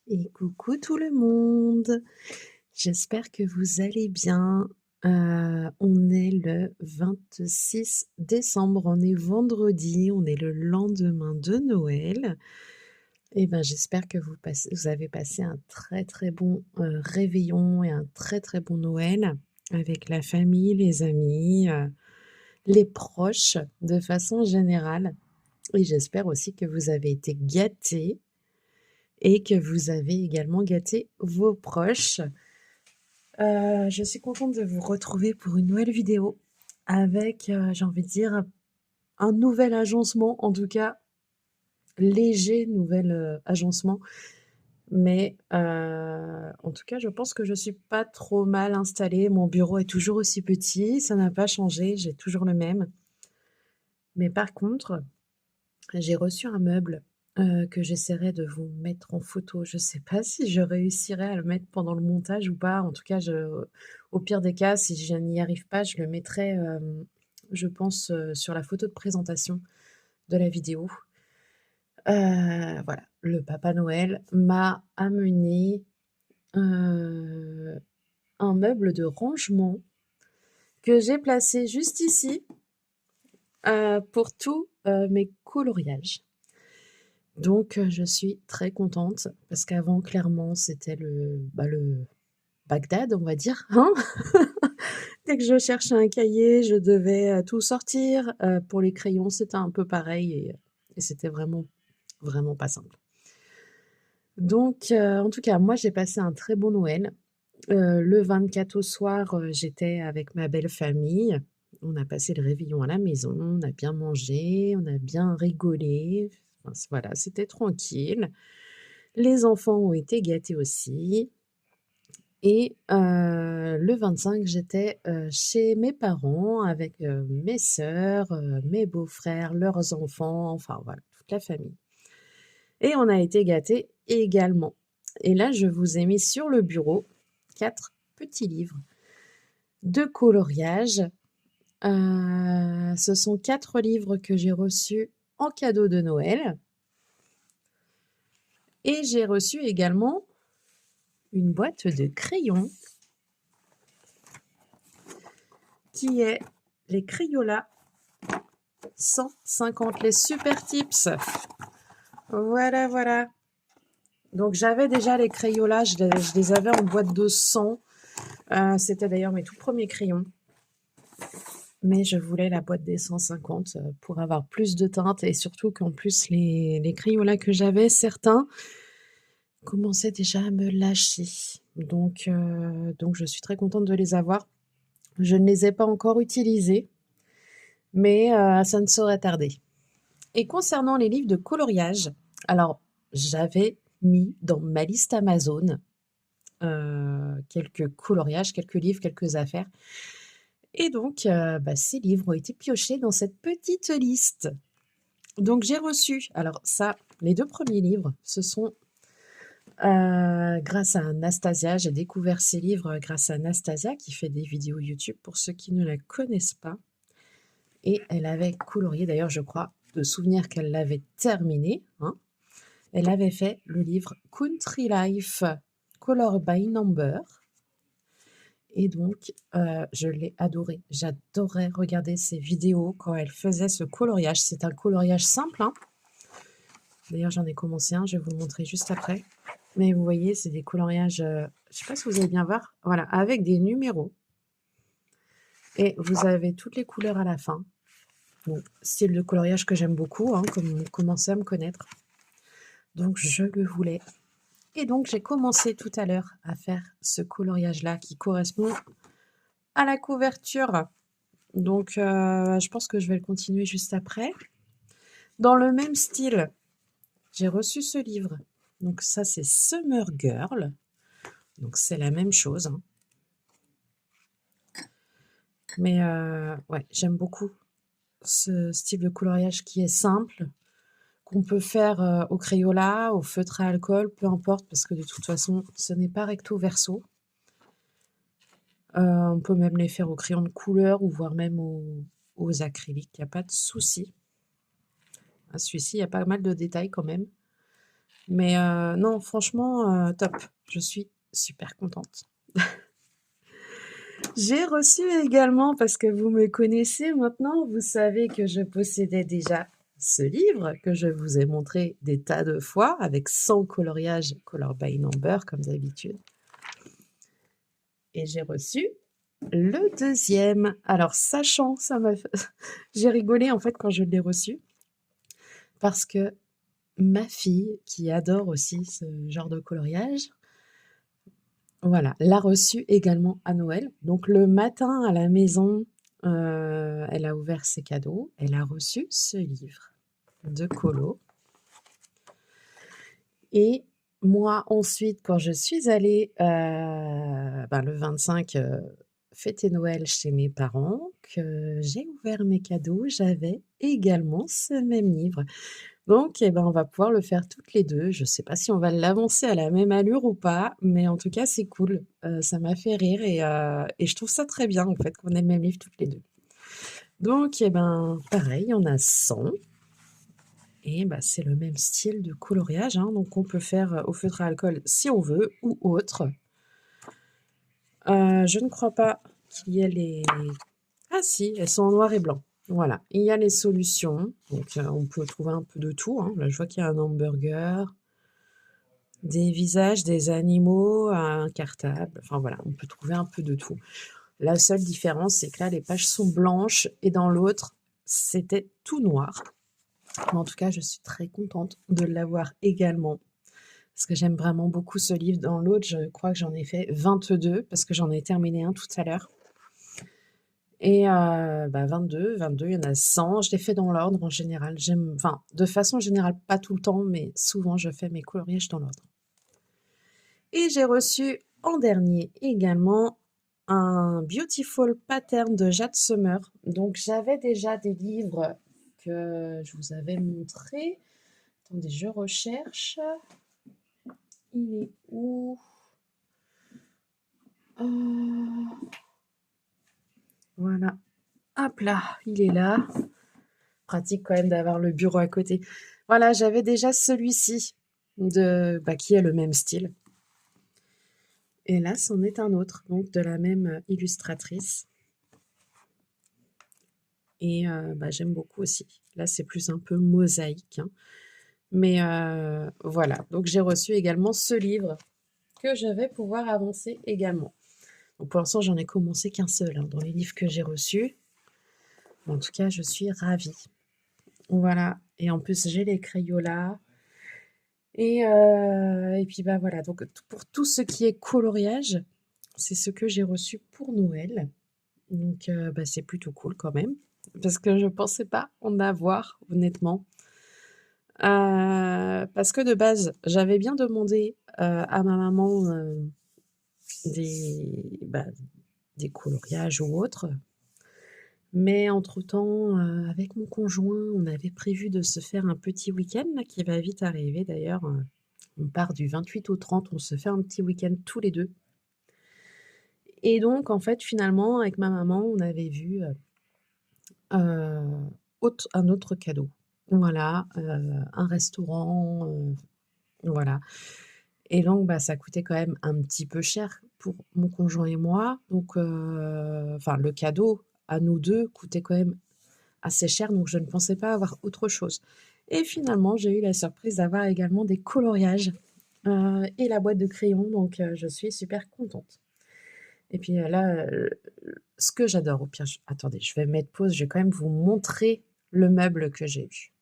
Et coucou tout le monde. J'espère que vous allez bien. On est le 26 décembre, on est vendredi, on est le lendemain de Noël. Et ben, j'espère que vous avez passé un très, très bon, réveillon et un très, très bon Noël avec la famille, les amis, les proches de façon générale. Et j'espère aussi que vous avez été gâtés et que vous avez également gâté vos proches. Je suis contente de vous retrouver pour une nouvelle vidéo avec, j'ai envie de dire, un nouvel agencement, en tout cas léger nouvel, agencement. Mais, en tout cas, je pense que je suis pas trop mal installée. Mon bureau est toujours aussi petit, ça n'a pas changé, j'ai toujours le même. Mais par contre, j'ai reçu un meuble, que j'essaierai de vous mettre en photo. Je sais pas si je réussirai à le mettre pendant le montage ou pas. En tout cas, au pire des cas, si je n'y arrive pas, je le mettrai, je pense, sur la photo de présentation de la vidéo. Voilà, le Papa Noël m'a amené, heu, un meuble de rangement que j'ai placé juste ici, pour tous, mes coloriages. Donc, je suis très contente parce qu'avant, clairement, c'était le Bagdad, on va dire, hein. Dès que je cherchais un cahier, je devais, tout sortir. Pour les crayons, c'était un peu pareil et c'était vraiment, vraiment pas simple. Donc, en tout cas, moi, j'ai passé un très bon Noël. Le 24 au soir, j'étais avec ma belle famille. On a passé le réveillon à la maison, on a bien mangé, on a bien rigolé. Enfin, voilà, c'était tranquille. Les enfants ont été gâtés aussi et le 25, j'étais, chez mes parents avec, mes sœurs, mes beaux-frères, leurs enfants, enfin voilà, toute la famille et on a été gâtés également et là, je vous ai mis sur le bureau 4 petits livres de coloriage. Ce sont 4 livres que j'ai reçus en cadeau de Noël et j'ai reçu également une boîte de crayons qui est les Crayolas 150, les super tips. Voilà, voilà. Donc j'avais déjà les Crayolas, je les avais en boîte de 100. C'était d'ailleurs mes tout premiers crayons. Mais je voulais la boîte des 150 pour avoir plus de teintes et surtout qu'en plus les Crayolas que j'avais, certains commençaient déjà à me lâcher. Donc je suis très contente de les avoir. Je ne les ai pas encore utilisés, mais ça ne saurait tarder. Et concernant les livres de coloriage, alors j'avais mis dans ma liste Amazon quelques coloriages, quelques livres, quelques affaires. Et donc, ces livres ont été piochés dans cette petite liste. Donc j'ai reçu, alors ça, les 2 premiers livres, ce sont grâce à Anastasia. J'ai découvert ces livres grâce à Anastasia qui fait des vidéos YouTube pour ceux qui ne la connaissent pas. Et elle avait colorié, d'ailleurs je crois, de souvenir qu'elle l'avait terminé, hein. Elle avait fait le livre Country Life Color by Number et donc je l'ai adoré. J'adorais regarder ses vidéos quand elle faisait ce coloriage. C'est un coloriage simple, hein. D'ailleurs, j'en ai commencé un, je vais vous le montrer juste après. Mais vous voyez, c'est des coloriages, je ne sais pas si vous allez bien voir, voilà, avec des numéros. Et vous avez toutes les couleurs à la fin. Donc, style de coloriage que j'aime beaucoup, hein, comme vous commencez à me connaître. Donc, je le voulais. Et donc, j'ai commencé tout à l'heure à faire ce coloriage-là qui correspond à la couverture. Donc, je pense que je vais le continuer juste après. Dans le même style, j'ai reçu ce livre. Donc, ça, c'est Summer Girl. Donc, c'est la même chose, hein. Mais ouais, j'aime beaucoup ce style de coloriage qui est simple, qu'on peut faire, au Crayola, au feutre à alcool, peu importe, parce que de toute façon, ce n'est pas recto verso. On peut même les faire au crayon de couleur ou voire même aux acryliques, il y a pas de souci. Ah celui-ci, il y a pas mal de détails quand même. Mais non, franchement, top. Je suis super contente. J'ai reçu également, parce que vous me connaissez maintenant, vous savez que je possédais déjà ce livre que je vous ai montré des tas de fois avec 100 coloriages Color by Number comme d'habitude. Et j'ai reçu le deuxième. Alors, sachant, j'ai rigolé en fait quand je l'ai reçu parce que ma fille, qui adore aussi ce genre de coloriage, voilà, l'a reçu également à Noël. Donc le matin à la maison, elle a ouvert ses cadeaux, elle a reçu ce livre de colo. Et moi ensuite, quand je suis allée, le 25, fêter Noël chez mes parents, que j'ai ouvert mes cadeaux, j'avais également ce même livre. Donc eh ben, on va pouvoir le faire toutes les 2. Je sais pas si on va l'avancer à la même allure ou pas, mais en tout cas, c'est cool. Ça m'a fait rire et je trouve ça très bien, en fait, qu'on ait le même livre toutes les 2. Donc eh ben, pareil, il y en a 100 et bah, c'est le même style de coloriage, hein, donc on peut faire, au feutre à alcool si on veut ou autre. Je ne crois pas qu'il y ait les ah si, elles sont en noir et blanc. Voilà, il y a les solutions, donc on peut trouver un peu de tout, hein. Là, je vois qu'il y a un hamburger, des visages, des animaux, un cartable, enfin voilà, on peut trouver un peu de tout. La seule différence, c'est que là, les pages sont blanches et dans l'autre, c'était tout noir. Mais en tout cas, je suis très contente de l'avoir également parce que j'aime vraiment beaucoup ce livre. Dans l'autre, je crois que j'en ai fait 22 parce que j'en ai terminé un tout à l'heure. Et 22, il y en a 100. Je les fais dans l'ordre en général. Enfin, de façon générale, pas tout le temps, mais souvent, je fais mes coloriages dans l'ordre. Et j'ai reçu en dernier également un Beautiful Pattern de Jade Summer. Donc j'avais déjà des livres que je vous avais montrés. Attendez, je recherche. Il est où? Voilà. Hop là, il est là. Pratique quand même d'avoir le bureau à côté. Voilà, j'avais déjà celui-ci qui est le même style. Et là, c'en est un autre, donc de la même illustratrice. Et j'aime beaucoup aussi. Là, c'est plus un peu mosaïque, hein. Mais voilà, donc j'ai reçu également ce livre que je vais pouvoir avancer également. Donc pour l'instant, j'en ai commencé qu'un seul, hein, dans les livres que j'ai reçus. En tout cas, je suis ravie. Voilà, et en plus, j'ai les Crayolas. Et puis voilà, donc pour tout ce qui est coloriage, c'est ce que j'ai reçu pour Noël. Donc c'est plutôt cool quand même, parce que je pensais pas en avoir, honnêtement. Parce que de base, j'avais bien demandé à ma maman des, bah, des coloriages ou autres. Mais entre-temps, avec mon conjoint, on avait prévu de se faire un petit week-end là, qui va vite arriver d'ailleurs. On part du 28 au 30, on se fait un petit week-end tous les deux. Et donc, en fait, finalement, avec ma maman, on avait vu un autre cadeau. Voilà, un restaurant, voilà. Et donc, ça coûtait quand même un petit peu cher pour mon conjoint et moi. Donc, enfin, le cadeau à nous deux coûtait quand même assez cher, donc je ne pensais pas avoir autre chose. Et finalement, j'ai eu la surprise d'avoir également des coloriages et la boîte de crayons, donc je suis super contente. Et puis là, ce que j'adore, au pire, attendez, je vais mettre pause, je vais quand même vous montrer le meuble que j'ai eu.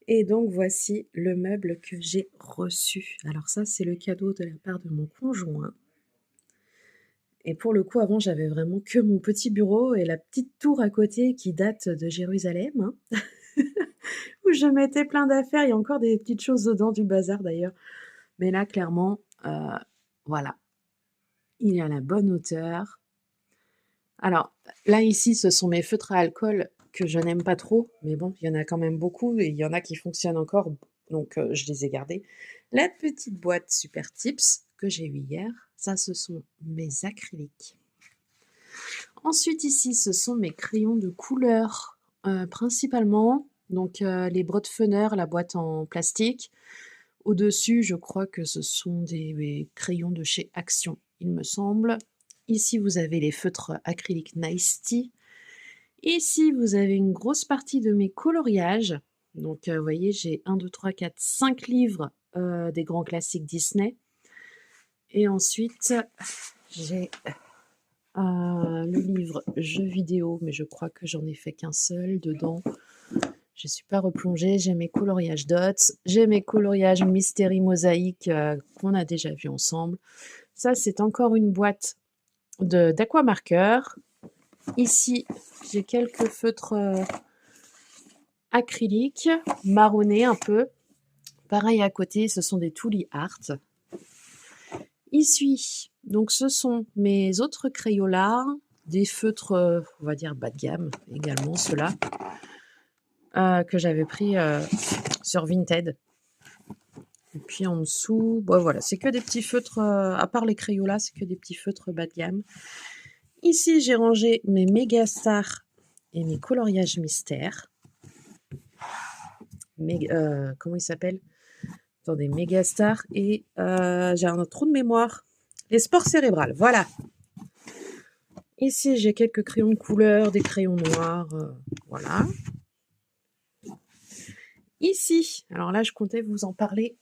Et donc voici le meuble que j'ai reçu. Alors ça, c'est le cadeau de la part de mon conjoint. Et pour le coup, avant, j'avais vraiment que mon petit bureau et la petite tour à côté qui date de Jérusalem, hein, où je mettais plein d'affaires. Il y a encore des petites choses dedans, du bazar d'ailleurs. Mais là, clairement, voilà, il est à la bonne hauteur. Alors, là, ici, ce sont mes feutres à alcool que je n'aime pas trop, mais bon, il y en a quand même beaucoup et il y en a qui fonctionnent encore, donc je les ai gardés. La petite boîte Super Tips que j'ai eue hier, ça, ce sont mes acryliques. Ensuite, ici, ce sont mes crayons de couleur, principalement, donc les Brotfener, la boîte en plastique, Au-dessus, je crois que ce sont des crayons de chez Action, il me semble. Ici, vous avez les feutres acryliques Nice Tea. Ici, vous avez une grosse partie de mes coloriages. Donc, vous voyez, j'ai 1, 2, 3, 4, 5 livres des grands classiques Disney. Et ensuite, j'ai le livre jeux vidéo, mais je crois que j'en ai fait qu'un seul dedans. Je ne suis pas replongée. J'ai mes coloriages dots. J'ai mes coloriages Mystery Mosaïque qu'on a déjà vu ensemble. Ça, c'est encore une boîte d'aquamarqueurs. Ici, j'ai quelques feutres acryliques, marronnés un peu. Pareil à côté, ce sont des Tooly Art. Ici, donc ce sont mes autres Crayolas, des feutres, on va dire bas de gamme également, ceux-là, que j'avais pris sur Vinted. Et puis en dessous, bon, voilà, c'est que des petits feutres, à part les Crayolas, c'est que des petits feutres bas de gamme. Ici, j'ai rangé mes Megastars et mes coloriages mystères. Comment ils s'appellent? Attendez, Megastars et j'ai un trou de mémoire. Les sports cérébrales, voilà. Ici, j'ai quelques crayons de couleur, des crayons noirs, voilà. Ici, alors là, je comptais vous en parler.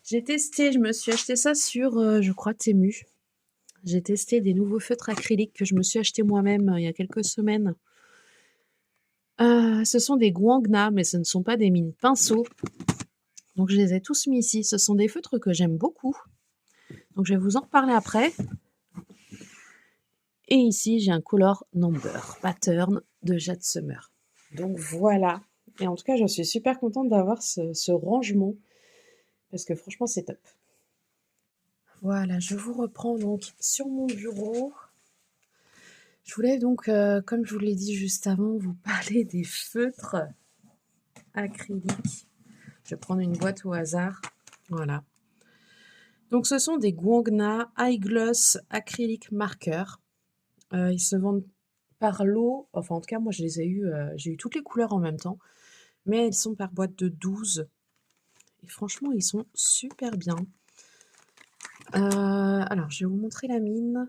J'ai testé, je me suis acheté ça sur, je crois, Temu. J'ai testé des nouveaux feutres acryliques que je me suis acheté moi-même il y a quelques semaines. Ce sont des Guangna, mais ce ne sont pas des mines pinceaux. Donc, je les ai tous mis ici. Ce sont des feutres que j'aime beaucoup. Donc, je vais vous en reparler après. Et ici, j'ai un Color Number Pattern de Jade Summer. Donc, voilà. Et en tout cas, je suis super contente d'avoir ce rangement. Parce que franchement, c'est top. Voilà, je vous reprends donc sur mon bureau. Je voulais donc, comme je vous l'ai dit juste avant, vous parler des feutres acryliques. Je vais prendre une boîte au hasard. Voilà. Donc, ce sont des Guangna High Gloss Acrylic Marker. Ils se vendent par lot. Enfin, en tout cas, moi, je les ai eu, j'ai eu toutes les couleurs en même temps. Mais elles sont par boîte de 12. Et franchement, ils sont super bien. Alors, je vais vous montrer la mine.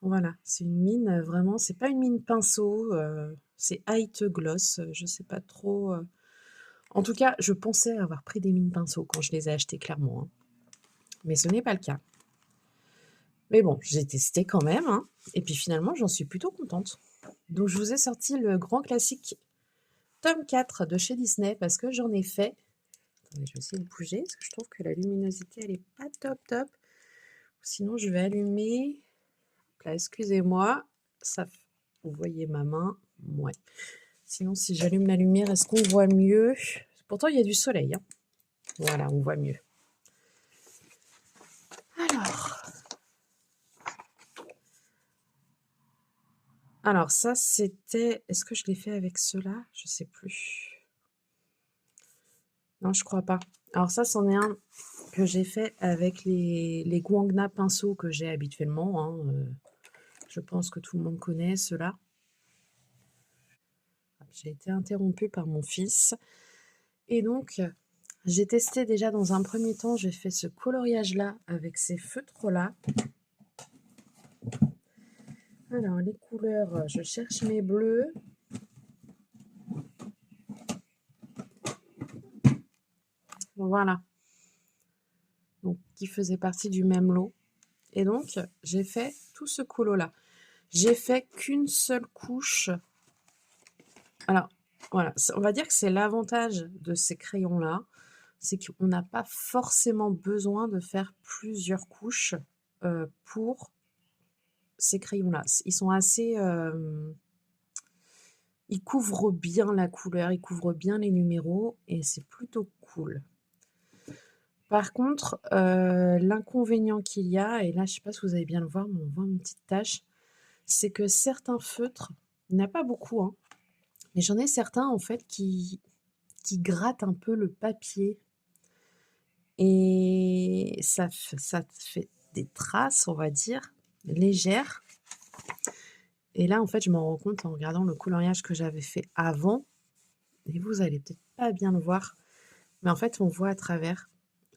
Voilà, c'est une mine, vraiment, c'est pas une mine pinceau, c'est Height Gloss, je sais pas trop. En tout cas, je pensais avoir pris des mines pinceaux quand je les ai achetés, clairement, hein. Mais ce n'est pas le cas. Mais bon, j'ai testé quand même, hein, et puis finalement, j'en suis plutôt contente. Donc, je vous ai sorti le grand classique tome 4 de chez Disney parce que j'en ai fait. Attendez, je vais essayer de bouger parce que je trouve que la luminosité, elle est pas top top. Sinon, je vais allumer. Là, excusez-moi, ça, vous voyez ma main, ouais. Sinon, si j'allume la lumière, est-ce qu'on voit mieux? Pourtant, il y a du soleil, hein. Voilà, on voit mieux. Alors ça, c'était... Est-ce que je l'ai fait avec ceux-là? Je sais plus. Non, je crois pas. Alors ça, c'en est un que j'ai fait avec les Guangna pinceaux que j'ai habituellement, hein. Je pense que tout le monde connaît ceux-là. J'ai été interrompue par mon fils. Et donc, j'ai testé déjà dans un premier temps, j'ai fait ce coloriage-là avec ces feutres-là. Alors, les couleurs, je cherche mes bleus. Voilà. Donc, qui faisait partie du même lot. Et donc, j'ai fait tout ce colo-là. J'ai fait qu'une seule couche. Alors, voilà, on va dire que c'est l'avantage de ces crayons-là, c'est qu'on n'a pas forcément besoin de faire plusieurs couches pour ces crayons-là. Ils sont assez... ils couvrent bien la couleur, ils couvrent bien les numéros et c'est plutôt cool. Par contre, l'inconvénient qu'il y a, et là je ne sais pas si vous allez bien le voir, mais on voit une petite tache, c'est que certains feutres, il n'y en a pas beaucoup, hein, mais j'en ai certains en fait qui grattent un peu le papier et ça fait des traces, on va dire, légères. Et là, en fait, je m'en rends compte en regardant le coloriage que j'avais fait avant. Et vous allez peut-être pas à bien le voir, mais en fait, on voit à travers,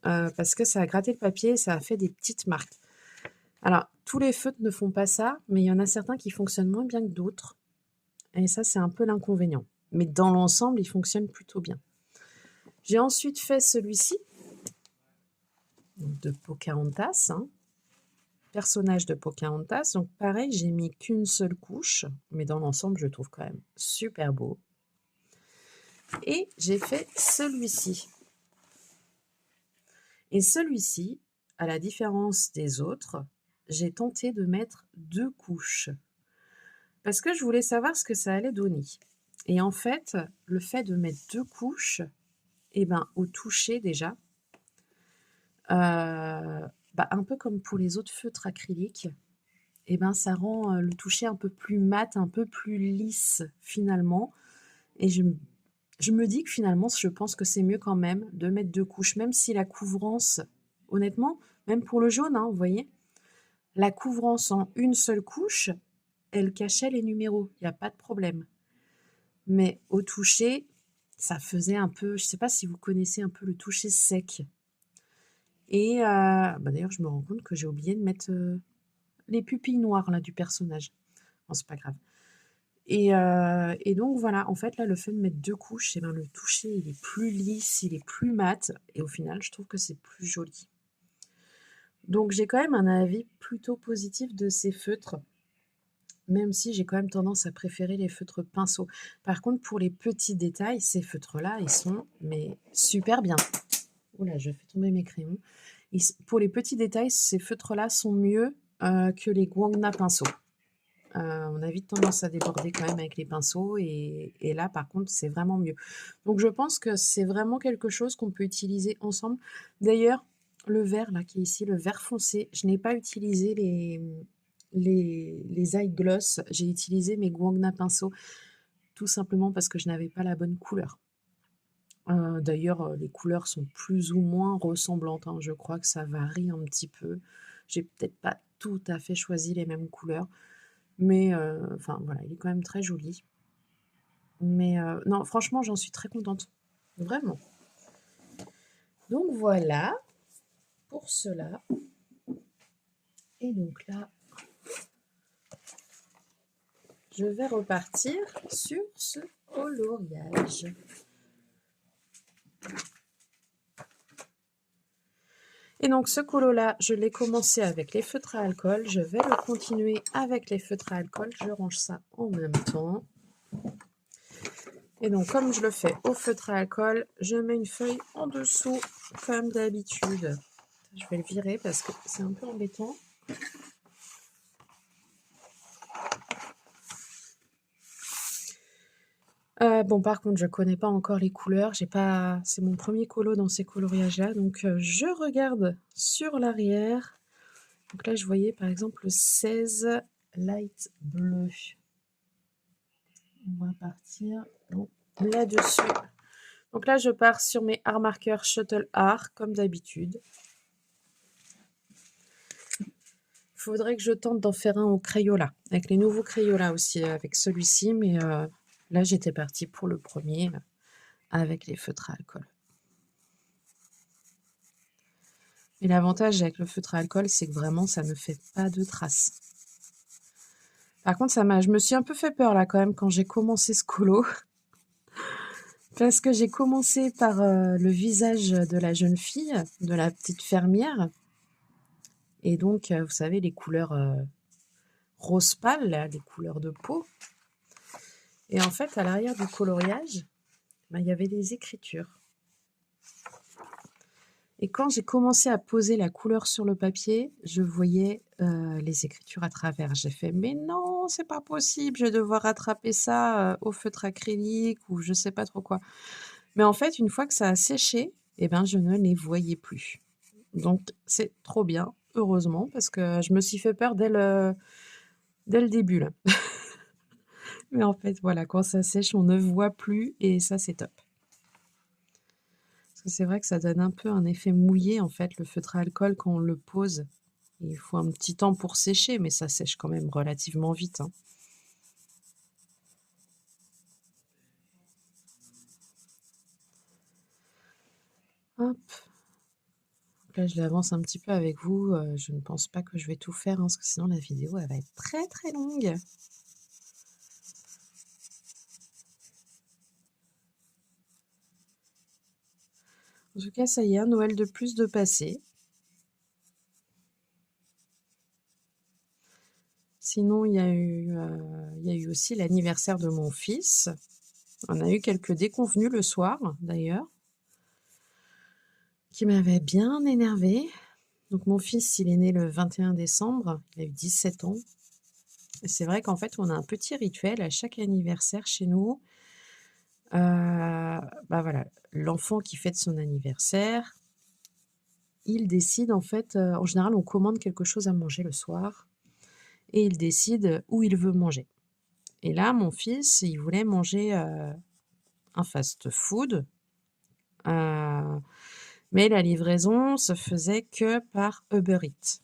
parce que ça a gratté le papier et ça a fait des petites marques. Alors, tous les feutres ne font pas ça, mais il y en a certains qui fonctionnent moins bien que d'autres et ça, c'est un peu l'inconvénient. Mais dans l'ensemble, il fonctionne plutôt bien. J'ai ensuite fait celui-ci, de Pocahontas, hein, personnage de Pocahontas. Donc pareil, j'ai mis qu'une seule couche, mais dans l'ensemble, je le trouve quand même super beau. Et j'ai fait celui-ci. Et celui-ci, à la différence des autres, j'ai tenté de mettre 2 couches. Parce que je voulais savoir ce que ça allait donner. Et en fait, le fait de mettre 2 couches, et ben, au toucher déjà, un peu comme pour les autres feutres acryliques, et ben, ça rend le toucher un peu plus mat, un peu plus lisse finalement. Et je me dis que finalement, je pense que c'est mieux quand même de mettre 2 couches, même si la couvrance, honnêtement, même pour le jaune, hein, vous voyez, la couvrance en une seule couche, elle cachait les numéros, il y a pas de problème. Mais au toucher, ça faisait un peu, je sais pas si vous connaissez un peu le toucher sec. Et d'ailleurs, je me rends compte que j'ai oublié de mettre les pupilles noires là du personnage. Bon, c'est pas grave. Et donc voilà, en fait là, le fait de mettre 2 couches, et ben, le toucher il est plus lisse, il est plus mat, et au final, je trouve que c'est plus joli. Donc j'ai quand même un avis plutôt positif de ces feutres, même si j'ai quand même tendance à préférer les feutres pinceaux. Par contre, pour les petits détails, ces feutres-là, ils sont mais super bien. Ouh là, je fais tomber mes crayons. Pour les petits détails, ces feutres-là sont mieux que les Guangna pinceaux. On a vite tendance à déborder quand même avec les pinceaux et là, par contre, c'est vraiment mieux. Donc je pense que c'est vraiment quelque chose qu'on peut utiliser ensemble. D'ailleurs, le vert là qui est ici, le vert foncé, je n'ai pas utilisé les eye gloss, j'ai utilisé mes Guangna pinceaux, tout simplement parce que je n'avais pas la bonne couleur. D'ailleurs, les couleurs sont plus ou moins ressemblantes, hein. Je crois que ça varie un petit peu. J'ai peut-être pas tout à fait choisi les mêmes couleurs, mais enfin voilà, il est quand même très joli. Mais non, franchement, j'en suis très contente, vraiment. Donc voilà pour cela. Et donc là, je vais repartir sur ce coloriage. Et donc ce colo-là, je l'ai commencé avec les feutres à alcool. Je vais le continuer avec les feutres à alcool. Je range ça en même temps. Et donc comme je le fais au feutre à alcool, je mets une feuille en dessous comme d'habitude. Je vais le virer parce que c'est un peu embêtant. Bon, par contre, je connais pas encore les couleurs. C'est mon premier colo dans ces coloriages-là. Donc, je regarde sur l'arrière. Donc là, je voyais par exemple le 16 light bleu. On va partir là-dessus. Donc là, je pars sur mes art marqueurs Shuttle Art, comme d'habitude. Il faudrait que je tente d'en faire un au Crayola, avec les nouveaux Crayola aussi, avec celui-ci. Mais là, j'étais partie pour le premier, avec les feutres à alcool. Et l'avantage avec le feutre à alcool, c'est que vraiment, ça ne fait pas de traces. Par contre, je me suis un peu fait peur là quand même quand j'ai commencé ce colo. Parce que j'ai commencé par le visage de la jeune fille, de la petite fermière. Et donc, vous savez, les couleurs rose pâle, là, les couleurs de peau. Et en fait, à l'arrière du coloriage, il y avait des écritures. Et quand j'ai commencé à poser la couleur sur le papier, je voyais les écritures à travers. J'ai fait, mais non, c'est pas possible, je vais devoir rattraper ça au feutre acrylique ou je sais pas trop quoi. Mais en fait, une fois que ça a séché, eh ben, je ne les voyais plus. Donc, c'est trop bien, heureusement, parce que je me suis fait peur dès le début, là. Mais en fait, voilà, quand ça sèche, on ne voit plus et ça, c'est top. Parce que c'est vrai que ça donne un peu un effet mouillé, en fait, le feutre à alcool, quand on le pose. Il faut un petit temps pour sécher, mais ça sèche quand même relativement vite, hein. Hop. Là, je l'avance un petit peu avec vous. Je ne pense pas que je vais tout faire, hein, parce que sinon la vidéo, elle va être très, très longue. En tout cas, ça y est, un Noël de plus de passé. Sinon, il y a eu aussi l'anniversaire de mon fils. On a eu quelques déconvenues le soir, d'ailleurs, qui m'avaient bien énervée. Donc mon fils, il est né le 21 décembre, il a eu 17 ans. Et c'est vrai qu'en fait, on a un petit rituel à chaque anniversaire chez nous. Bah voilà, l'enfant qui fête son anniversaire, il décide en fait, en général, on commande quelque chose à manger le soir et il décide où il veut manger. Et là, mon fils, il voulait manger un fast-food, mais la livraison se faisait que par Uber Eats.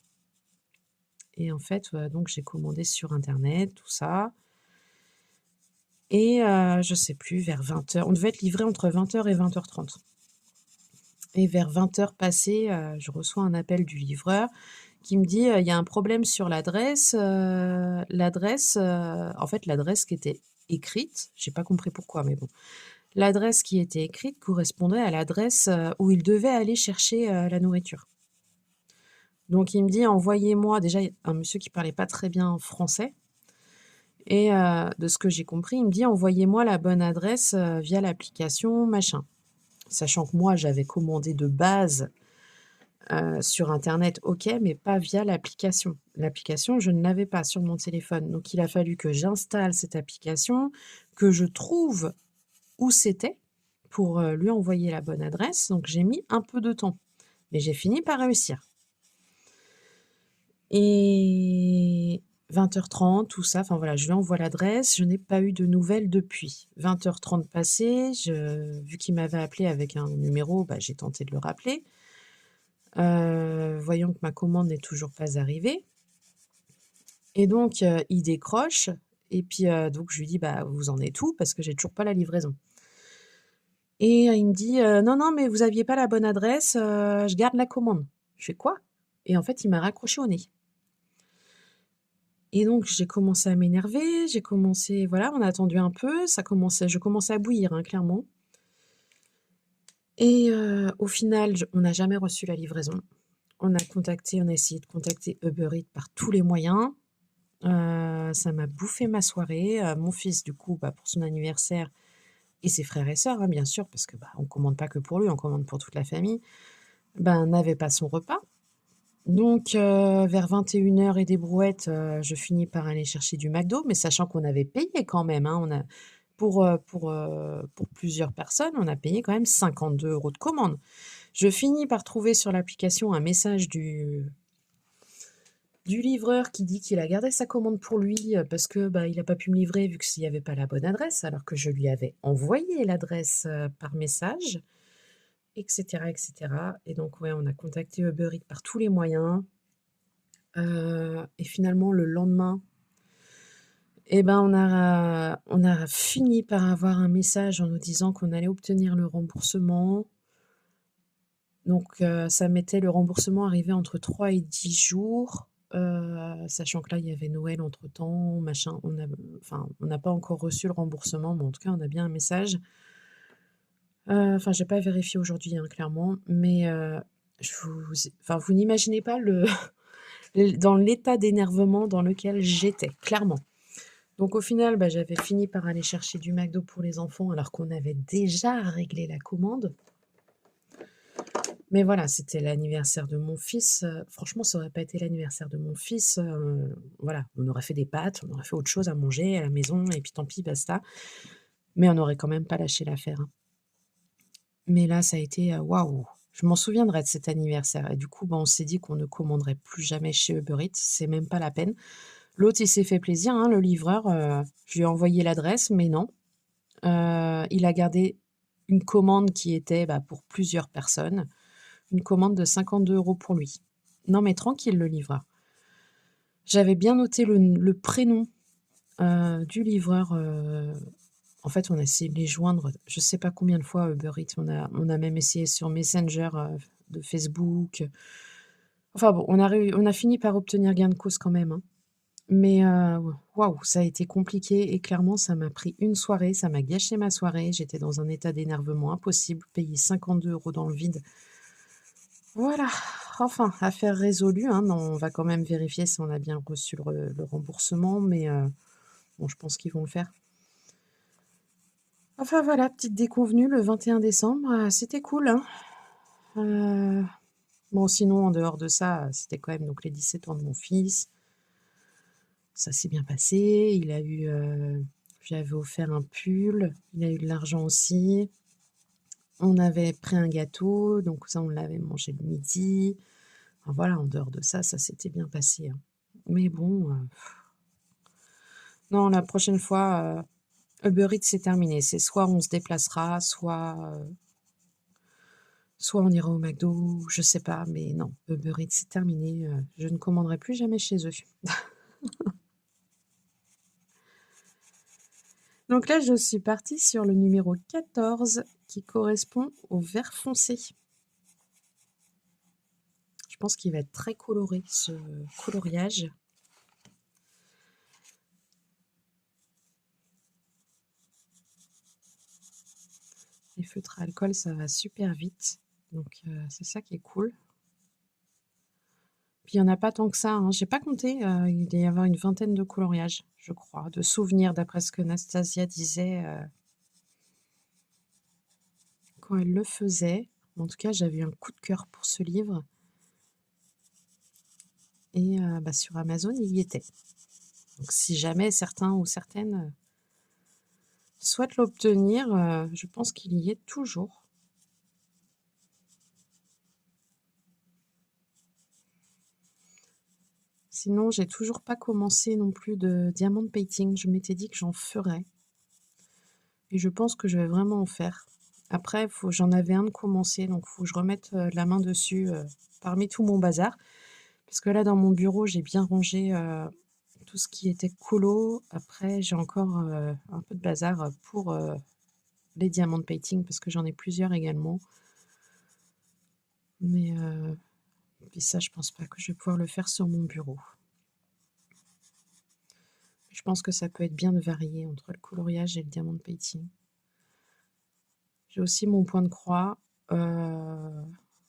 Et en fait, donc j'ai commandé sur internet, tout ça. Et je sais plus, vers 20h, on devait être livré entre 20h et 20h30. Et vers 20h passées, je reçois un appel du livreur qui me dit, «Il y a un problème sur l'adresse, en fait, l'adresse qui était écrite, j'ai pas compris pourquoi, mais bon, l'adresse qui était écrite correspondait à l'adresse, où il devait aller chercher, la nourriture». Donc il me dit: «Envoyez-moi», déjà un monsieur qui parlait pas très bien français, et de ce que j'ai compris, il me dit: «Envoyez-moi la bonne adresse, via l'application machin». Sachant que moi, j'avais commandé de base, sur internet, OK, mais pas via l'application. L'application, je ne l'avais pas sur mon téléphone. Donc il a fallu que j'installe cette application, que je trouve où c'était pour, lui envoyer la bonne adresse. Donc j'ai mis un peu de temps, mais j'ai fini par réussir. Et 20h30, tout ça, enfin voilà, je lui envoie l'adresse, je n'ai pas eu de nouvelles depuis. 20h30 passées, vu qu'il m'avait appelé avec un numéro, bah, j'ai tenté de le rappeler. Voyant que ma commande n'est toujours pas arrivée, et donc il décroche, et puis donc je lui dis: «Bah, vous en êtes où? Parce que j'ai toujours pas la livraison». Et il me dit: «Non, non, mais vous aviez pas la bonne adresse, je garde la commande». Je fais: «Quoi?» Et en fait, il m'a raccroché au nez. Et donc j'ai commencé à m'énerver, j'ai commencé, voilà, on a attendu un peu, je commençais à bouillir, hein, clairement. Et au final, on n'a jamais reçu la livraison. On a essayé de contacter Uber Eats par tous les moyens. Ça m'a bouffé ma soirée. Mon fils, du coup, bah, pour son anniversaire, et ses frères et sœurs, hein, bien sûr, parce que, bah, on commande pas que pour lui, on commande pour toute la famille, ben, n'avait pas son repas. Donc vers 21h et des brouettes, je finis par aller chercher du McDo, mais sachant qu'on avait payé quand même, hein. On a pour plusieurs personnes, on a payé quand même 52 € de commande. Je finis par trouver sur l'application un message du livreur qui dit qu'il a gardé sa commande pour lui, parce que, bah, il a pas pu me livrer vu qu'il y avait pas la bonne adresse, alors que je lui avais envoyé l'adresse, par message, et cetera, et cetera. Et donc ouais, on a contacté Uber Eats par tous les moyens, et finalement le lendemain, et ben, on a fini par avoir un message en nous disant qu'on allait obtenir le remboursement. Donc ça mettait, le remboursement arrivait entre 3 et 10 jours, sachant que là, il y avait Noël entre-temps, machin. On n'a pas encore reçu le remboursement, mais en tout cas, on a bien un message. Enfin, j'ai pas vérifié aujourd'hui, hein, clairement, mais vous n'imaginez pas dans l'état d'énervement dans lequel j'étais, clairement. Donc au final, bah, j'avais fini par aller chercher du McDo pour les enfants alors qu'on avait déjà réglé la commande. Mais voilà, c'était l'anniversaire de mon fils, franchement, ça aurait pas été l'anniversaire de mon fils, voilà, on aurait fait des pâtes, on aurait fait autre chose à manger à la maison, et puis tant pis, basta. Mais on n'aurait quand même pas lâché l'affaire, hein. Mais là, ça a été, waouh! Je m'en souviendrai de cet anniversaire, et du coup, bah, on s'est dit qu'on ne commanderait plus jamais chez Uber Eats, c'est même pas la peine. L'autre, il s'est fait plaisir, hein, le livreur, je lui ai envoyé l'adresse, mais non. Il a gardé une commande qui était, bah, pour plusieurs personnes. Une commande de 52 € pour lui. Non, mais tranquille, le livreur. J'avais bien noté le prénom, du livreur, En fait, on a essayé de les joindre, je sais pas combien de fois, Uber Eats. On a même essayé sur Messenger, de Facebook. Enfin bon, on a fini par obtenir gain de cause quand même, hein. Mais waouh, ça a été compliqué et clairement, ça m'a pris une soirée, ça m'a gâché ma soirée. J'étais dans un état d'énervement impossible, payer 52 € dans le vide. Voilà, enfin, affaire résolue, hein. Non, on va quand même vérifier si on a bien reçu le remboursement, mais bon, je pense qu'ils vont le faire. Enfin voilà, petite déconvenue le 21 décembre, c'était cool, hein. Heu, bon sinon en dehors de ça, c'était quand même donc les 17 ans de mon fils. Ça s'est bien passé, il a eu, je lui avais offert un pull, il a eu de l'argent aussi. On avait pris un gâteau, donc ça on l'avait mangé le midi. Enfin voilà, en dehors de ça, ça s'était bien passé, hein. Mais bon, non la prochaine fois, Uber Eats c'est terminé. C'est soit on se déplacera, soit on ira au McDo, je sais pas, mais non, Uber Eats c'est terminé, je ne commanderai plus jamais chez eux. Donc là, je suis partie sur le numéro 14 qui correspond au vert foncé. Je pense qu'il va être très coloré ce coloriage. Les feutres à alcool, ça va super vite, donc c'est ça qui est cool. Puis il y en a pas tant que ça, hein. J'ai pas compté, il doit y avoir une vingtaine de coloriages, je crois, de souvenirs d'après ce que Nastasia disait, quand elle le faisait. En tout cas, j'avais eu un coup de cœur pour ce livre et bah, sur Amazon, il y était. Donc si jamais certains ou certaines, souhaitent l'obtenir, je pense qu'il y est toujours. Sinon, j'ai toujours pas commencé non plus de diamond painting. Je m'étais dit que j'en ferais et je pense que je vais vraiment en faire. Après, j'en avais un de commencé, donc il faut que je remette, la main dessus, parmi tout mon bazar. Parce que là, dans mon bureau, j'ai bien rangé, tout ce qui était colo. Après, j'ai encore, un peu de bazar, pour, les diamond painting parce que j'en ai plusieurs également. Mais, puis ça, je pense pas que je vais pouvoir le faire sur mon bureau. Je pense que ça peut être bien de varier entre le coloriage et le diamond painting. J'ai aussi mon point de croix.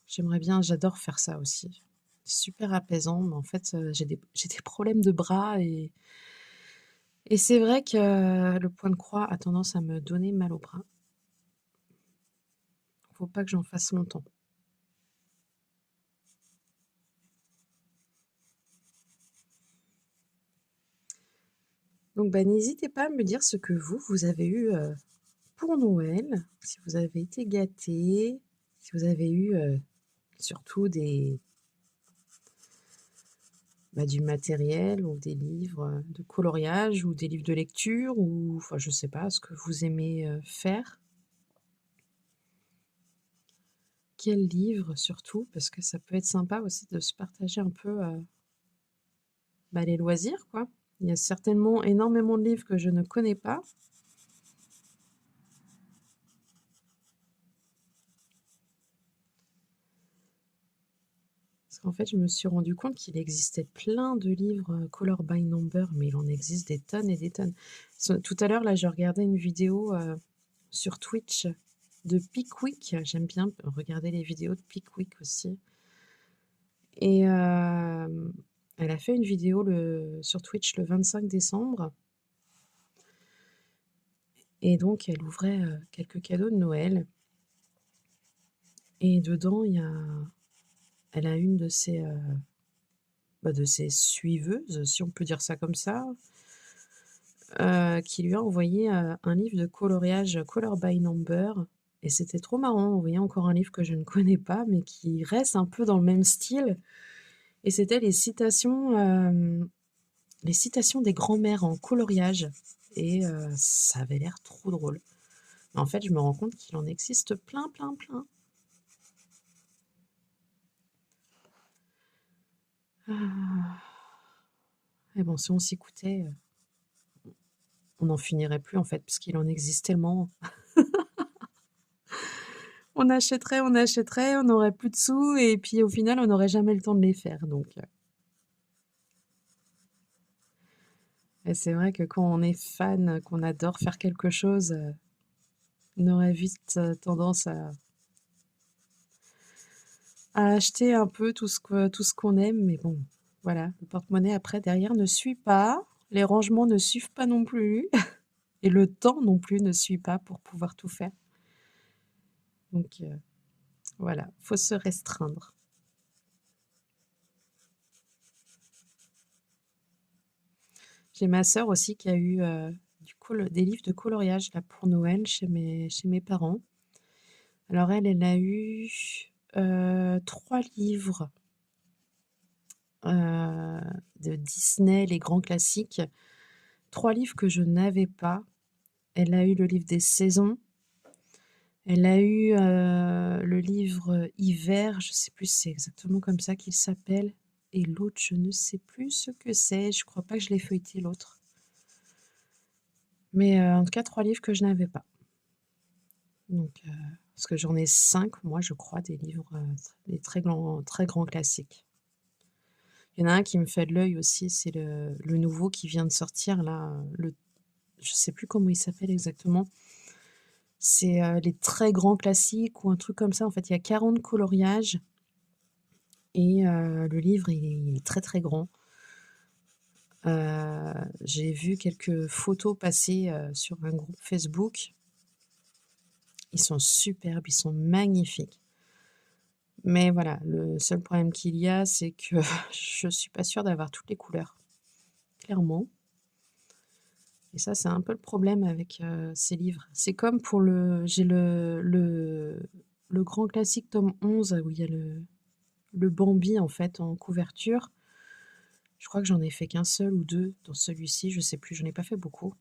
J'aimerais bien, j'adore faire ça aussi. C'est super apaisant, mais en fait, j'ai des problèmes de bras et c'est vrai que le point de croix a tendance à me donner mal au bras. Faut pas que j'en fasse longtemps. Donc bah, n'hésitez pas à me dire ce que vous avez eu, pour Noël, si vous avez été gâtés, si vous avez eu, surtout du matériel ou des livres, de coloriage ou des livres de lecture ou enfin je sais pas ce que vous aimez, faire. Quel livre surtout? Parce que ça peut être sympa aussi de se partager un peu, les loisirs quoi. Il y a certainement énormément de livres que je ne connais pas. Parce qu'en fait, je me suis rendu compte qu'il existait plein de livres, Color by Number, mais il en existe des tonnes et des tonnes. Tout à l'heure là, je regardais une vidéo, sur Twitch de Pickwick. J'aime bien regarder les vidéos de Pickwick aussi et elle a fait une vidéo sur Twitch le 25 décembre et donc elle ouvrait, quelques cadeaux de Noël et dedans, elle a une de ses suiveuses, si on peut dire ça comme ça, qui lui a envoyé, un livre de coloriage Color by Number et c'était trop marrant. On voyait encore un livre que je ne connais pas, mais qui reste un peu dans le même style et c'était les citations des grands-mères en coloriage et ça avait l'air trop drôle. En fait, je me rends compte qu'il en existe plein, plein, plein. Ah et bon, si on s'écoutait, on n'en finirait plus en fait, parce qu'il en existe tellement. On achèterait, on n'aurait plus de sous et puis au final, on n'aurait jamais le temps de les faire donc et c'est vrai que quand on est fan, qu'on adore faire quelque chose, on aurait vite, tendance à acheter un peu tout ce qu'on aime mais bon, voilà, le porte-monnaie après derrière ne suit pas, les rangements ne suivent pas non plus et le temps non plus ne suit pas pour pouvoir tout faire donc voilà, faut se restreindre. J'ai ma sœur aussi qui a eu, des livres de coloriage là pour Noël chez mes parents. Alors elle, elle a eu, 3 livres, heu, de Disney, les grands classiques. 3 livres que je n'avais pas. Elle a eu le livre des saisons. Elle a eu, le livre, hiver, je sais plus si c'est exactement comme ça qu'il s'appelle et l'autre, je ne sais plus ce que c'est. Je crois pas que je l'ai feuilleté l'autre. Mais, en tout cas 3 livres que je n'avais pas. Donc, parce que j'en ai 5 moi je crois des livres, des très grands classiques. Il y en a un qui me fait de l'œil aussi, c'est le nouveau qui vient de sortir là, je sais plus comment il s'appelle exactement. C'est, les très grands classiques ou un truc comme ça. En fait, il y a 40 coloriages et le livre il est très, très grand. J'ai vu quelques photos passer, sur un groupe Facebook. Ils sont superbes, ils sont magnifiques. Mais voilà, le seul problème qu'il y a, c'est que je suis pas sûre d'avoir toutes les couleurs, clairement. Et ça, c'est un peu le problème avec, ces livres. C'est comme pour j'ai le grand classique tome 11 où il y a le Bambi, en fait, en couverture. Je crois que j'en ai fait qu'un seul ou 2 dans celui-ci, je sais plus, j'en ai pas fait beaucoup.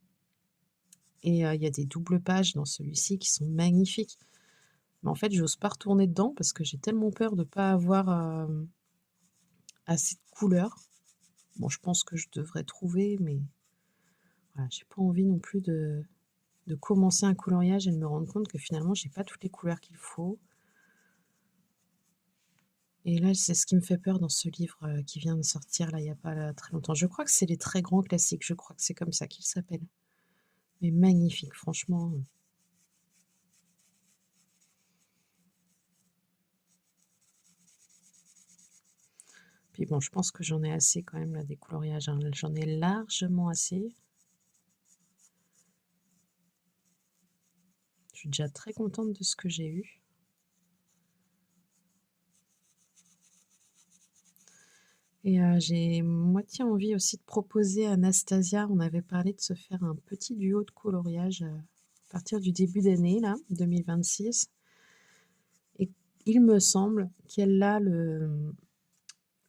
Et il y a des doubles pages dans celui-ci qui sont magnifiques. Mais en fait, j'ose pas retourner dedans parce que j'ai tellement peur de pas avoir, assez de couleurs. Bon, je pense que je devrais trouver, mais voilà, j'ai pas envie non plus de commencer un coloriage et de me rendre compte que finalement j'ai pas toutes les couleurs qu'il faut. Et là, c'est ce qui me fait peur dans ce livre, qui vient de sortir là, il y a pas très longtemps. Je crois que c'est les très grands classiques, je crois que c'est comme ça qu'il s'appelle. Mais magnifique, franchement. Puis bon, je pense que j'en ai assez quand même là des coloriages, hein. J'en ai largement assez. Je suis déjà très contente de ce que j'ai eu. Et j'ai moitié envie aussi de proposer à Anastasia, on avait parlé de se faire un petit duo de coloriage, à partir du début d'année là, 2026. Et il me semble qu'elle a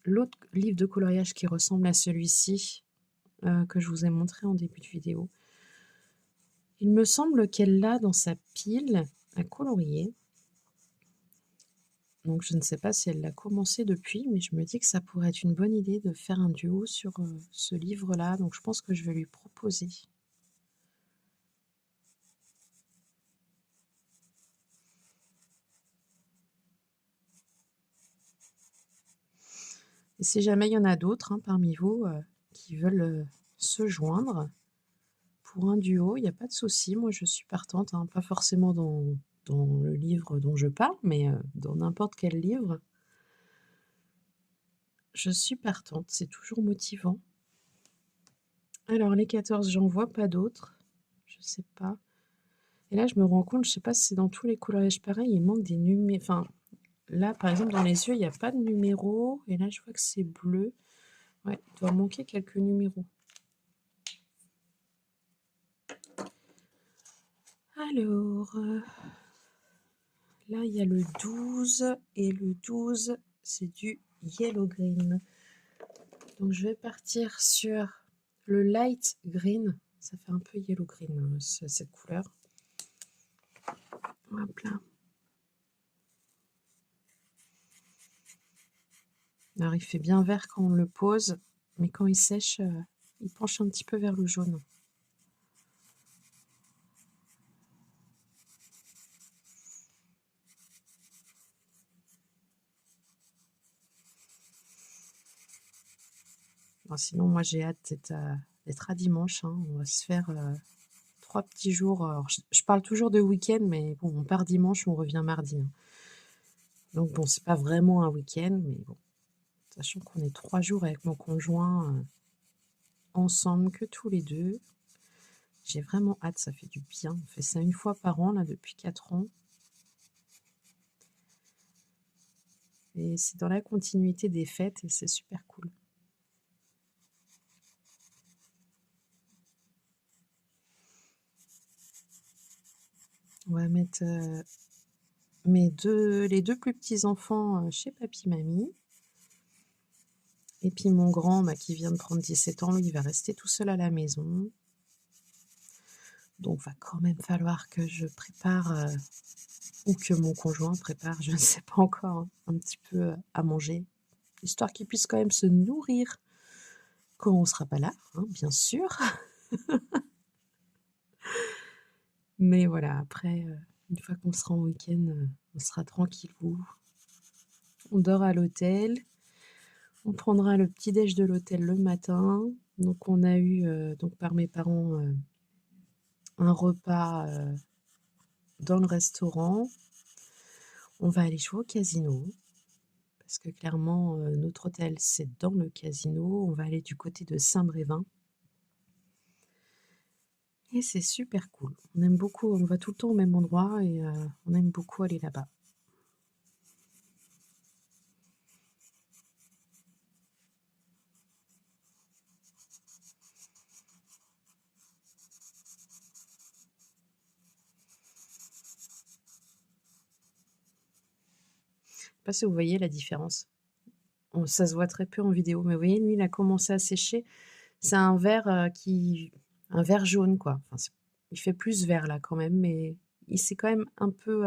l'autre livre de coloriage qui ressemble à celui-ci, que je vous ai montré en début de vidéo. Il me semble qu'elle l'a dans sa pile à colorier. Donc je ne sais pas si elle l'a commencé depuis, mais je me dis que ça pourrait être une bonne idée de faire un duo sur, ce livre-là, donc je pense que je vais lui proposer. Et si jamais il y en a d'autres, hein, parmi vous, qui veulent, se joindre pour un duo, il y a pas de souci. Moi, je suis partante, hein, pas forcément dans le livre dont je parle, mais, dans n'importe quel livre. Je suis partante, c'est toujours motivant. Alors les 14, j'en vois pas d'autres. Je sais pas. Et là, je me rends compte, je sais pas si c'est dans tous les coloriages pareils, il manque des numéros. Enfin, là, par exemple, dans les yeux, il y a pas de numéros. Et là, je vois que c'est bleu. Ouais, il doit manquer quelques numéros. Alors, là, il y a le 12 et le 12, c'est du yellow green. Donc, je vais partir sur le light green. Ça fait un peu yellow green, hein, cette couleur. Hop là. Alors, il fait bien vert quand on le pose, mais quand il sèche, il penche un petit peu vers le jaune. Sinon, moi, j'ai hâte d'être à dimanche, hein. On va se faire 3 petits jours. Alors, je parle toujours de week-end, mais bon, on part dimanche, on revient mardi, hein. Donc, bon, c'est pas vraiment un week-end, mais bon, sachant qu'on est 3 jours avec mon conjoint ensemble, que tous les deux. J'ai vraiment hâte, ça fait du bien. On fait ça une fois par an, là, depuis 4 ans. Et c'est dans la continuité des fêtes et c'est super cool. On va mettre les deux plus petits enfants chez papy-mamie. Et puis mon grand, qui vient de prendre 17 ans, lui, il va rester tout seul à la maison. Donc, va quand même falloir que je prépare, ou que mon conjoint prépare, je ne sais pas encore, hein, un petit peu à manger, histoire qu'il puisse quand même se nourrir quand on ne sera pas là, hein, bien sûr. Mais voilà, après, une fois qu'on sera en week-end, on sera tranquillou. On dort à l'hôtel. On prendra le petit-déj de l'hôtel le matin. Donc, on a eu, donc par mes parents, un repas dans le restaurant. On va aller jouer au casino. Parce que clairement, notre hôtel, c'est dans le casino. On va aller du côté de Saint-Brévin. Et c'est super cool. On aime beaucoup, on va tout le temps au même endroit et on aime beaucoup aller là-bas. Je sais pas si vous voyez la différence. Ça se voit très peu en vidéo, mais vous voyez, lui, il a commencé à sécher. C'est un vert un vert jaune, quoi. Enfin, il fait plus vert là quand même, mais il s'est quand même un peu,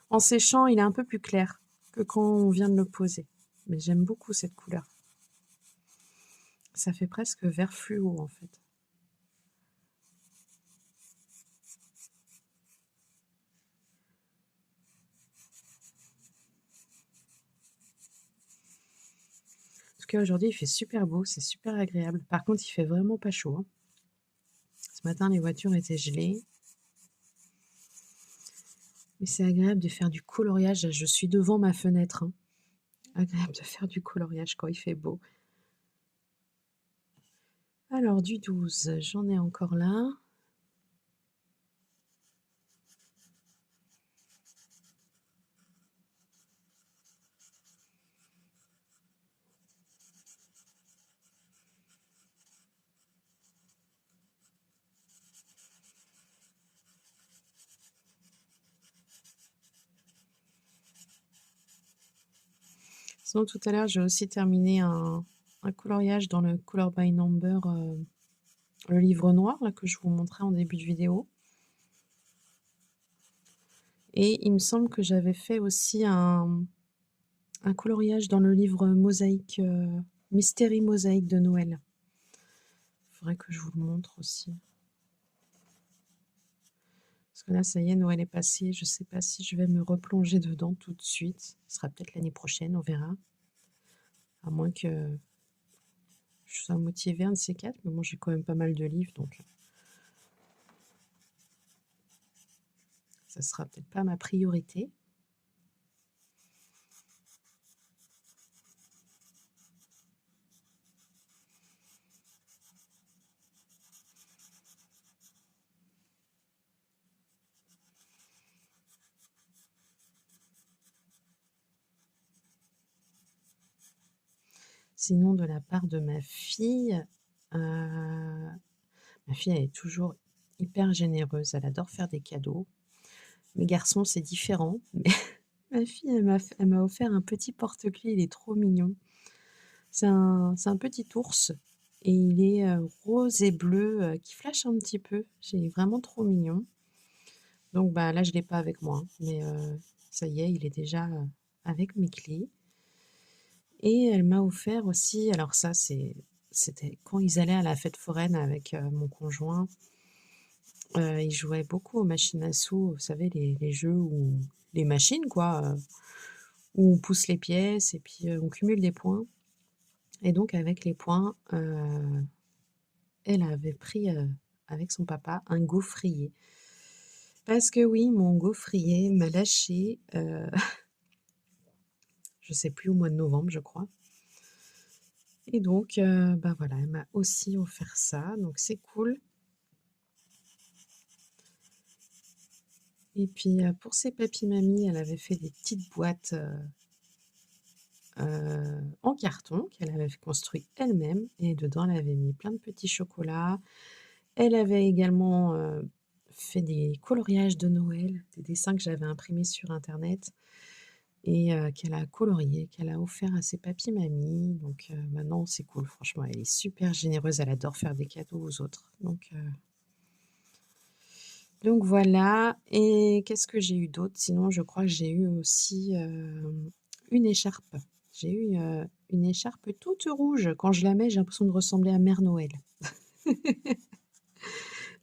en séchant, il est un peu plus clair que quand on vient de le poser. Mais j'aime beaucoup cette couleur. Ça fait presque vert fluo en fait. En tout cas, aujourd'hui, il fait super beau, c'est super agréable. Par contre, il fait vraiment pas chaud, hein. Ce matin, les voitures étaient gelées. Mais c'est agréable de faire du coloriage. Je suis devant ma fenêtre, hein. Agréable de faire du coloriage quand il fait beau. Alors, du 12, j'en ai encore là. Sinon, tout à l'heure, j'ai aussi terminé un coloriage dans le Color by Number, le livre noir là, que je vous montrais en début de vidéo. Et il me semble que j'avais fait aussi un coloriage dans le livre Mosaïque, Mystérie Mosaïque de Noël. Il faudrait que je vous le montre aussi. Parce que là, ça y est, Noël est passé. Je ne sais pas si je vais me replonger dedans tout de suite. Ce sera peut-être l'année prochaine, on verra. À moins que je sois motivée, un de ces quatre. Mais bon, j'ai quand même pas mal de livres, donc ça sera peut-être pas ma priorité. Sinon, de la part de ma fille, elle est toujours hyper généreuse. Elle adore faire des cadeaux. Mes garçons, c'est différent. Mais ma fille, elle m'a offert un petit porte-clés. Il est trop mignon. C'est un petit ours. Et il est rose et bleu qui flash un petit peu. C'est vraiment trop mignon. Donc là, je ne l'ai pas avec moi, hein, mais ça y est, il est déjà avec mes clés. Et elle m'a offert aussi, alors ça, c'était quand ils allaient à la fête foraine avec mon conjoint. Ils jouaient beaucoup aux machines à sous, vous savez, les jeux où les machines, quoi, où on pousse les pièces et puis on cumule des points. Et donc avec les points, elle avait pris, avec son papa, un gaufrier. Parce que oui, mon gaufrier m'a lâché, je sais plus, au mois de novembre, je crois. Et donc, bah, voilà, elle m'a aussi offert ça, donc c'est cool. Et puis, pour ses papis-mamies, elle avait fait des petites boîtes, en carton qu'elle avait construit elle-même et dedans, elle avait mis plein de petits chocolats. Elle avait également, fait des coloriages de Noël, des dessins que j'avais imprimés sur internet et qu'elle a coloriés, qu'elle a offert à ses papis-mamies. Donc maintenant, c'est cool, franchement, elle est super généreuse, elle adore faire des cadeaux aux autres. Donc voilà. Et qu'est-ce que j'ai eu d'autre? Sinon, je crois que j'ai eu aussi, une écharpe. J'ai eu, une écharpe toute rouge. Quand je la mets, j'ai l'impression de ressembler à Mère Noël.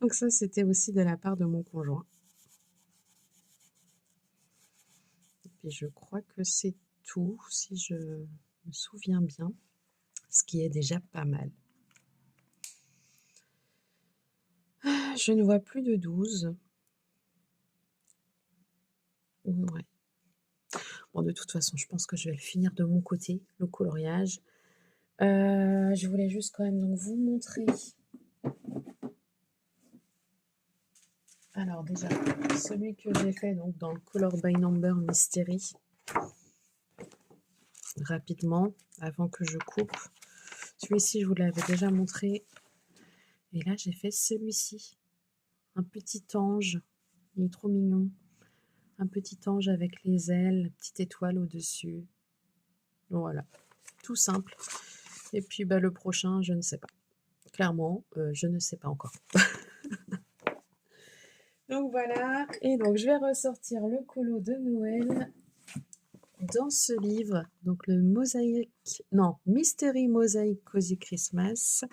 Donc ça, c'était aussi de la part de mon conjoint. Et puis je crois que c'est tout, si je me souviens bien, ce qui est déjà pas mal. Je ne vois plus de 12. Ouais. Bon, de toute façon, je pense que je vais le finir de mon côté, le coloriage. Je voulais juste quand même donc vous montrer. Alors déjà, celui que j'ai fait donc dans le Color by Number Mystery, rapidement, avant que je coupe. Celui-ci, je vous l'avais déjà montré. Et là, j'ai fait celui-ci. Un petit ange. Il est trop mignon. Un petit ange avec les ailes, petite étoile au-dessus. Voilà, tout simple. Et puis bah, le prochain, je ne sais pas. Clairement, je ne sais pas encore. Donc voilà, et donc je vais ressortir le colo de Noël dans ce livre, donc le Mystery Mosaic Cozy Christmas.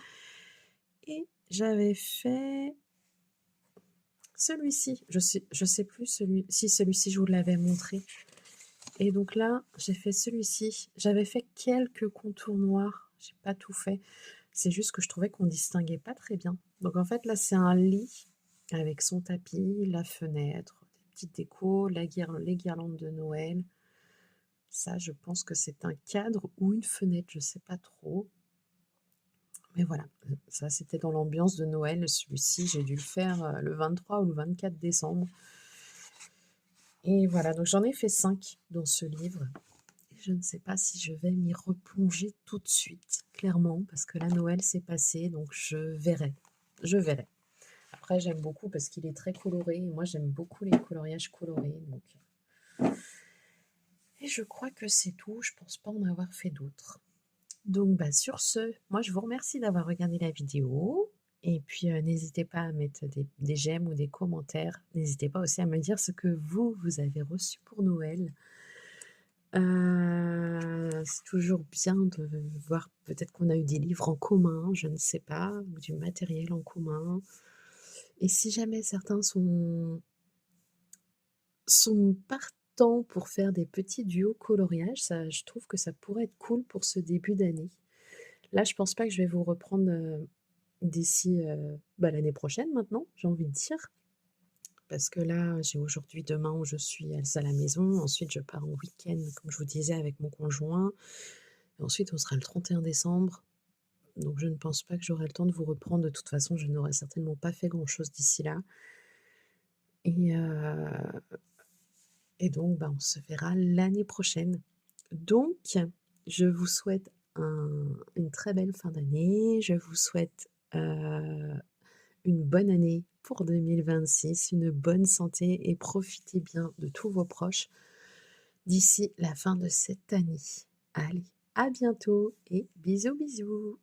Et j'avais fait celui-ci, je sais plus si celui-ci je vous l'avais montré. Et donc là, j'ai fait celui-ci. J'avais fait quelques contours noirs, j'ai pas tout fait. C'est juste que je trouvais qu'on distinguait pas très bien. Donc en fait là, c'est un lit avec son tapis, la fenêtre, des petites décos, les guirlandes de Noël. Ça, je pense que c'est un cadre ou une fenêtre, je sais pas trop. Mais voilà, ça c'était dans l'ambiance de Noël. Celui-ci, j'ai dû le faire le 23 ou le 24 décembre. Et voilà, donc j'en ai fait 5 dans ce livre. Et je ne sais pas si je vais m'y replonger tout de suite, clairement, parce que la Noël s'est passé, donc je verrai. Je verrai. Après, j'aime beaucoup parce qu'il est très coloré. Et moi, j'aime beaucoup les coloriages colorés. Et je crois que c'est tout. Je pense pas en avoir fait d'autres. Donc, bah, sur ce, moi, je vous remercie d'avoir regardé la vidéo. Et puis, n'hésitez pas à mettre des j'aime ou des commentaires. N'hésitez pas aussi à me dire ce que vous avez reçu pour Noël. C'est toujours bien de voir, peut-être qu'on a eu des livres en commun, je ne sais pas, ou du matériel en commun. Et si jamais certains sont partants pour faire des petits duos coloriage, ça, je trouve que ça pourrait être cool pour ce début d'année. Là, je pense pas que je vais vous reprendre d'ici bah, l'année prochaine maintenant, j'ai envie de dire. Parce que là, j'ai aujourd'hui, demain où je suis à la maison. Ensuite, je pars en week-end, comme je vous disais, avec mon conjoint. Et ensuite, on sera le 31 décembre. Donc, je ne pense pas que j'aurai le temps de vous reprendre. De toute façon, je n'aurai certainement pas fait grand-chose d'ici là. Et, donc, bah, on se verra l'année prochaine. Donc, je vous souhaite une très belle fin d'année. Je vous souhaite une bonne année pour 2026, une bonne santé et profitez bien de tous vos proches d'ici la fin de cette année. Allez, à bientôt et bisous bisous.